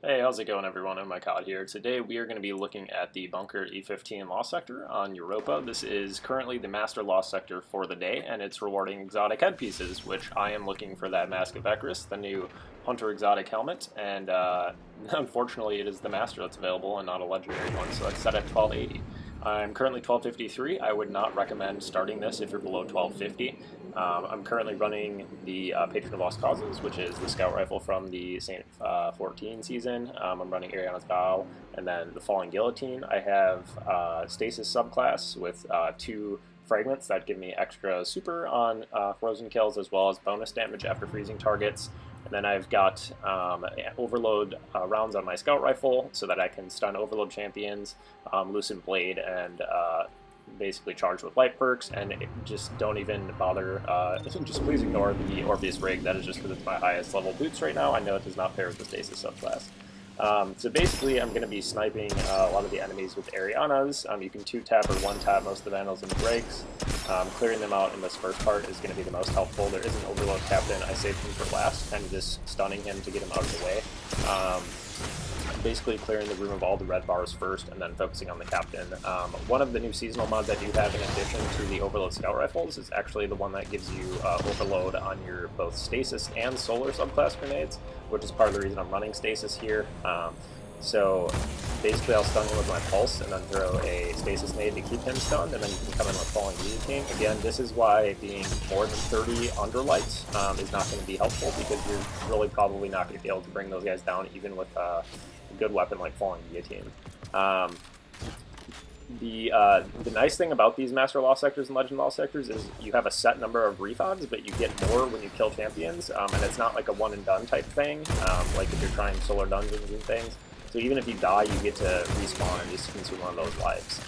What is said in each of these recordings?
Hey, how's it going everyone? Omycodd here. Today we are going to be looking at the Bunker E15 lost sector on Europa. This is currently the master lost sector for the day, and it's rewarding exotic headpieces, which I am looking for that Mask of Ekrus, the new Hunter exotic helmet, and unfortunately it is the master that's available and not a legendary one, so it's set at 1280. I'm currently 1253. I would not recommend starting this if you're below 1250. I'm currently running the Patron of Lost Causes, which is the scout rifle from the St. 14 season. I'm running Ariana's Vow, and then the Falling Guillotine. I have Stasis subclass with 2 fragments that give me extra super on frozen kills, as well as bonus damage after freezing targets. And then I've got overload rounds on my scout rifle so that I can stun overload champions, loosen blade, and basically charge with light perks, and just don't even bother, just please ignore the Orpheus rig. That is just because it's my highest level boots right now. I know it does not pair with the Stasis subclass. So basically I'm going to be sniping a lot of the enemies with Arianas. You can 2-tap or 1-tap most of the Vandals and Breaks. Clearing them out in this first part is going to be the most helpful. There is an Overload Captain. I saved him for last, kind of just stunning him to get him out of the way. Basically clearing the room of all the red bars first and then focusing on the captain. One of the new seasonal mods I do have in addition to the Overload Scout Rifles is actually the one that gives you Overload on your both Stasis and Solar subclass grenades, which is part of the reason I'm running Stasis here. So basically I'll stun him with my Pulse and then throw a Stasis nade to keep him stunned, and then you can come in with Falling Guillotine. Again, this is why being more than 30 underlights is not going to be helpful, because you're really probably not going to be able to bring those guys down even with a good weapon like Falling Guillotine. The nice thing about these Master Lost Sectors and Legend Lost Sectors is you have a set number of refogs, but you get more when you kill champions, and it's not like a one and done type thing, like if you're trying solar dungeons and things. So even if you die, you get to respawn and just consume one of those lives.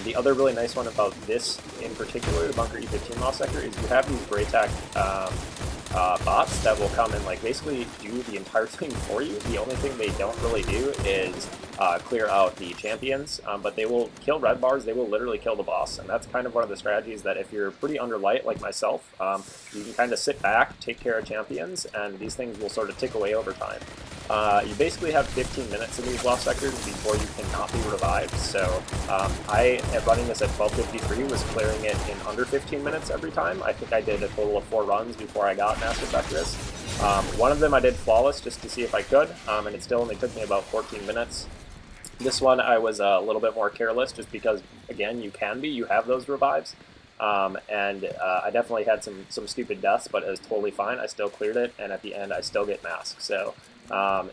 The other really nice one about this in particular, the Bunker E15 Lost Sector, is you have these Braytac bots that will come and like basically do the entire thing for you. The only thing they don't really do is clear out the champions, but they will kill red bars. They will literally kill the boss, and that's kind of one of the strategies that if you're pretty underlight like myself, you can kind of sit back, take care of champions, and these things will sort of tick away over time. You basically have 15 minutes in these lost sectors before you cannot be revived, so I, running this at 1253, was clearing it in under 15 minutes every time. I think I did a total of 4 runs before I got Master Ekrus. One of them I did flawless just to see if I could, and it still only took me about 14 minutes. This one I was a little bit more careless just because, again, you have those revives. I definitely had some stupid deaths, but it was totally fine. I still cleared it, and at the end I still get masked. So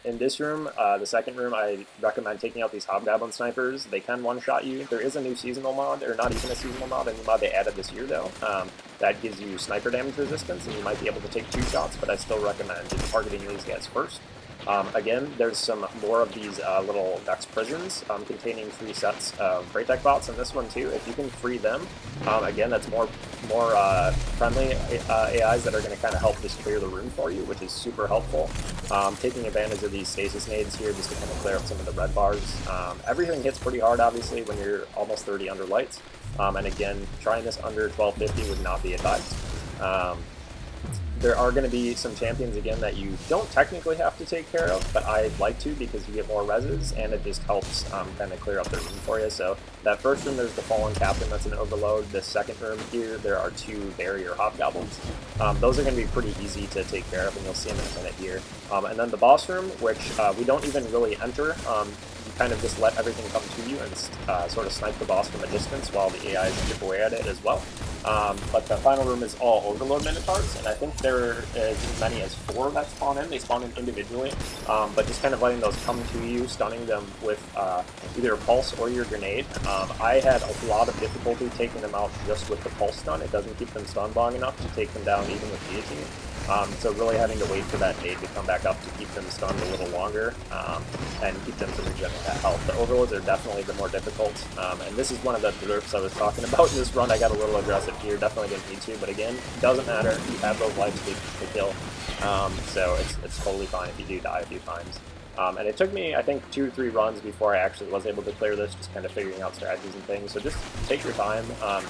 in this room, the second room, I recommend taking out these Hobgoblin Snipers. They can one-shot you. There is a new seasonal mod, or not even a seasonal mod, a new mod they added this year though, that gives you sniper damage resistance, and you might be able to take 2 shots, but I still recommend just targeting these guys first. Again, there's some more of these little Vex prisons containing 3 sets of Braytac bots in this one too. If you can free them, again, that's more friendly AIs that are going to kind of help just clear the room for you, which is super helpful. Taking advantage of these stasis nades here just to kind of clear up some of the red bars. Everything hits pretty hard, obviously, when you're almost 30 under lights. And again, trying this under 1250 would not be advised. There are going to be some champions, again, that you don't technically have to take care of, but I'd like to because you get more reses, and it just helps kind of clear up the room for you. So that first room, there's the Fallen Captain, that's an overload. This second room here, there are 2 barrier Hobgoblins. Those are going to be pretty easy to take care of, and you'll see them in a minute here. And then the boss room, which we don't even really enter. You kind of just let everything come to you and sort of snipe the boss from a distance while the AIs chip away at it as well. But the final room is all overload minotaurs, and I think there are as many as 4 that spawn in. They spawn in individually, but just kind of letting those come to you, stunning them with either a pulse or your grenade. I had a lot of difficulty taking them out just with the pulse stun. It doesn't keep them stunned long enough to take them down even with guillotine. So really having to wait for that nade to come back up to keep them stunned a little longer and keep them from regenerating that health. The overloads are definitely the more difficult, and this is one of the derps I was talking about in this run. I got a little aggressive here, definitely didn't need to, but again, it doesn't matter. You have those lives to kill, so it's totally fine if you do die a few times. And it took me, I think, 2 or 3 runs before I actually was able to clear this, just kind of figuring out strategies and things. So just take your time,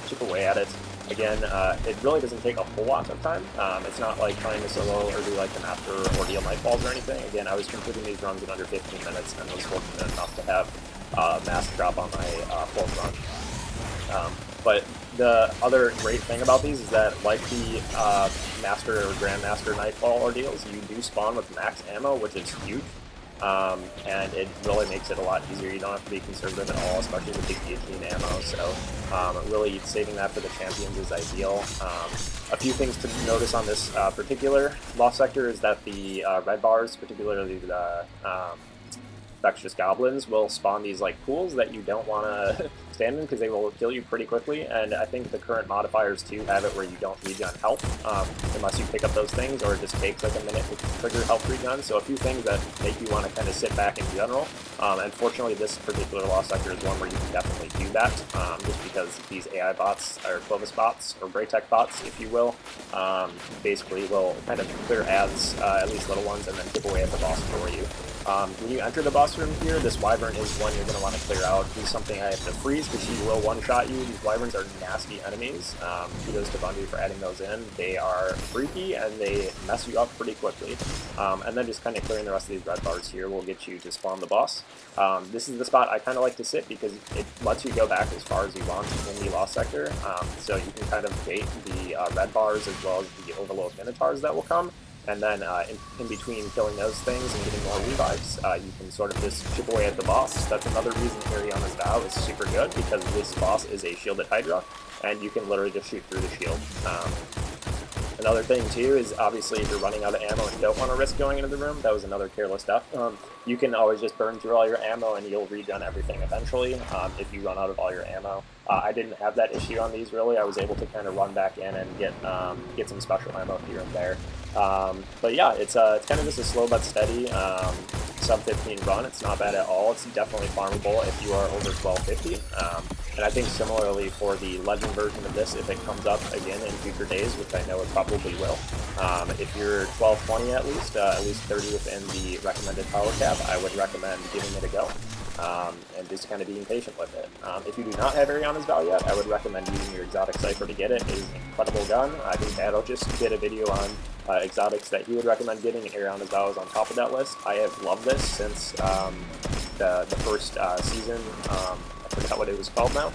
chip away at it. Again, it really doesn't take a whole lot of time. It's not like trying to solo or do like the master ordeal nightfalls or anything. Again, I was completing these runs in under 15 minutes and was fortunate enough to have master drop on my fourth run. But the other great thing about these is that, like the master or grandmaster nightfall ordeals, you do spawn with max ammo, which is huge. And it really makes it a lot easier. You don't have to be conservative at all, especially with the guillotine ammo, so really saving that for the champions is ideal. A few things to notice on this particular lost sector is that the red bars, particularly the infectious goblins, will spawn these like pools that you don't want to stand in because they will kill you pretty quickly, and I think the current modifiers too have it where you don't regen health unless you pick up those things, or it just takes like a minute to trigger health regen. So a few things that make you want to kind of sit back in general. Unfortunately, this particular lost sector is one where you can definitely do that, just because these AI bots, or Clovis bots, or Braytech bots, if you will, basically will kind of clear ads, at least little ones, and then chip away at the boss for you. When you enter the boss room here, this wyvern is one you're going to want to clear out. He's something I have to freeze because he will one-shot you. These wyverns are nasty enemies. Kudos to Bungie for adding those in. They are freaky and they mess you up pretty quickly. And then just kind of clearing the rest of these red bars here will get you to spawn the boss. This is the spot I kind of like to sit because it lets you go back as far as you want in the lost sector. So you can kind of bait the red bars as well as the overload minotaurs that will come. And then in between killing those things and getting more revives, you can sort of just chip away at the boss. That's another reason Ariana's Vow is super good, because this boss is a shielded Hydra, and you can literally just shoot through the shield. Another thing too is obviously if you're running out of ammo and don't want to risk going into the room, that was another careless step. You can always just burn through all your ammo and you'll regen everything eventually if you run out of all your ammo. I didn't have that issue on these really. I was able to kind of run back in and get some special ammo here and there. But yeah, it's kind of just a slow but steady sub 15 run. It's not bad at all. It's definitely farmable if you are over 1250. And I think similarly for the Legend version of this, if it comes up again in future days, which I know it probably will, if you're 1220 at least 30 within the recommended power cap, I would recommend giving it a go. And just kind of being patient with it. If you do not have Ariana's Vow yet, I would recommend using your exotic cipher to get it. It is an incredible gun. I think Addo just did a video on exotics that he would recommend getting, and Ariana's Vow is on top of that list. I have loved this since the first season. I forgot what it was called now.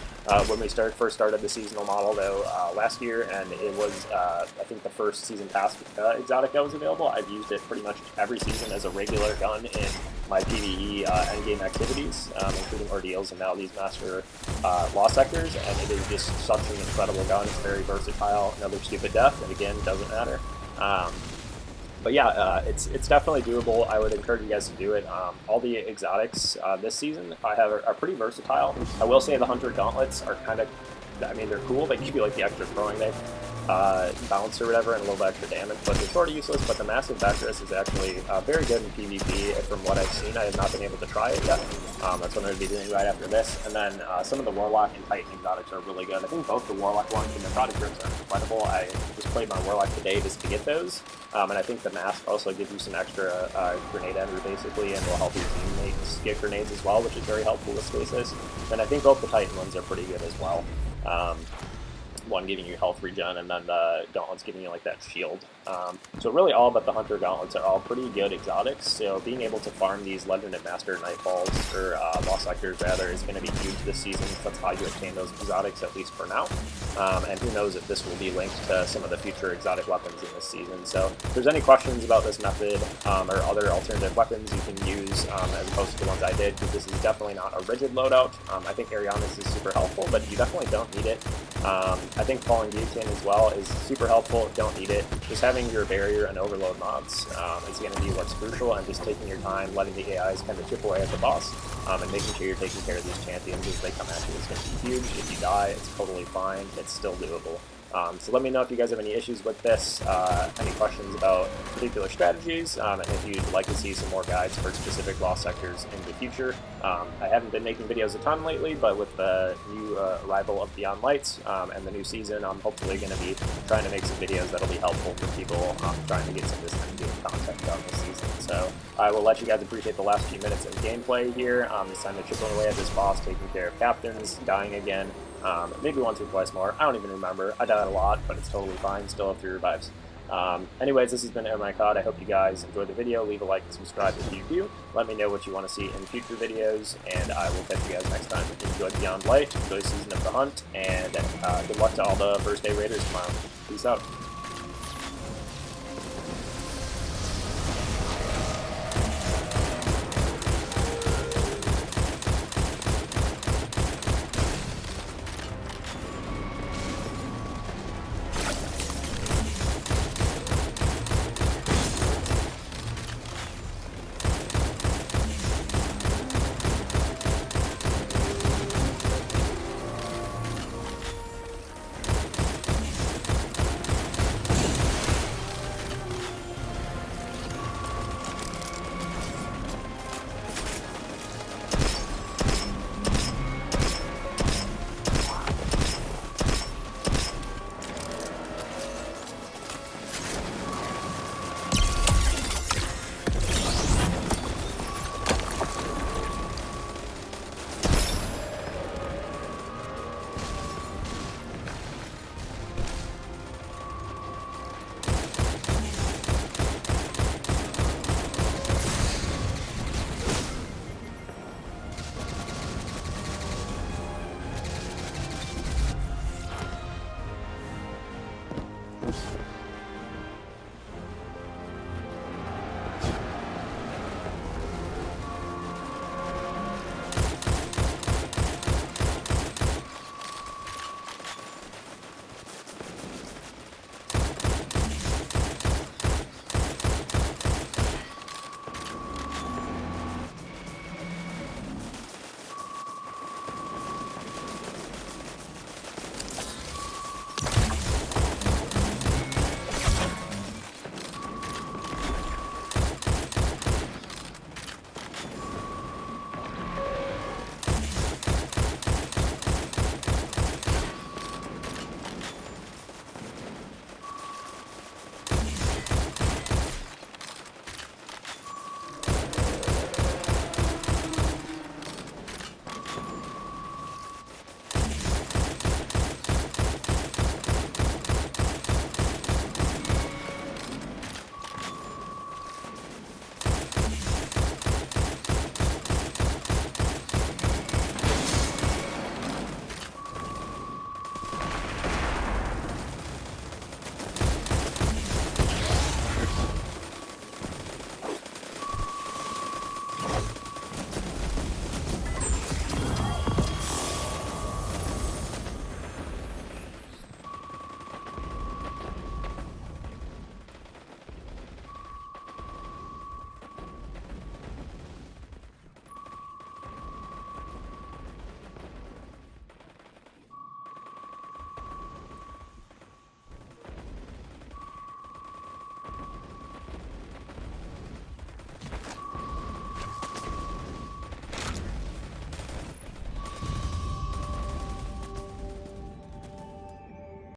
When we first started the seasonal model though last year, and it was I think the first season pass exotic that was available. I've used it pretty much every season as a regular gun in my PvE endgame activities, including ordeals and now these master lost sectors, and it is just such an incredible gun. It's very versatile. Another stupid death, and again, doesn't matter. But yeah, it's definitely doable. I would encourage you guys to do it. All the exotics this season are pretty versatile. I will say the Hunter Gauntlets are kind of, I mean, they're cool. They give you like the extra throwing knife bounce or whatever and a little bit extra damage, but they're sort of useless. But the Massive Vectorus is actually very good in PvP. From what I've seen, I have not been able to try it yet. That's what I'm going to be doing right after this. And then some of the Warlock and Titan exotics are really good. I think both the Warlock ones and the Necrotic Grips are incredible. I just played my Warlock today just to get those. And I think the Mask also gives you some extra grenade ender basically, and will help your teammates get grenades as well, which is very helpful with stasis. And I think both the Titan ones are pretty good as well. One giving you health regen, and then the Gauntlets giving you like that shield. So really all but the Hunter Gauntlets are all pretty good exotics, so being able to farm these Legend and Master Nightfalls, or Lost Sectors rather, is going to be huge this season. That's how you obtain those exotics, at least for now. And who knows if this will be linked to some of the future exotic weapons in this season. So if there's any questions about this method or other alternative weapons you can use as opposed to the ones I did, because this is definitely not a rigid loadout. I think Ariana's is super helpful, but you definitely don't need it. I think Falling Guillotine as well is super helpful. Don't need it. Just having your barrier and overload mods is going to be what's crucial, and just taking your time, letting the AIs kind of chip away at the boss, and making sure you're taking care of these champions as they come at you is going to be huge. If you die, it's totally fine. It's still doable. So let me know if you guys have any issues with this, any questions about particular strategies, and if you'd like to see some more guides for specific lost sectors in the future. I haven't been making videos a ton lately, but with the new arrival of Beyond Lights and the new season, I'm hopefully going to be trying to make some videos that'll be helpful for people trying to get some of this kind of content done this season. So I will let you guys appreciate the last few minutes of gameplay here. It's time to chip away at this boss, taking care of captains, dying again, maybe once or twice more. I don't even remember. I died a lot, but it's totally fine. Still have 3 revives. Anyways, this has been Omycodd. I hope you guys enjoyed the video. Leave a like and subscribe if you do. Let me know what you want to see in future videos, and I will catch you guys next time. Enjoy Beyond Light, enjoy Season of the Hunt, and good luck to all the first day raiders tomorrow. Peace out.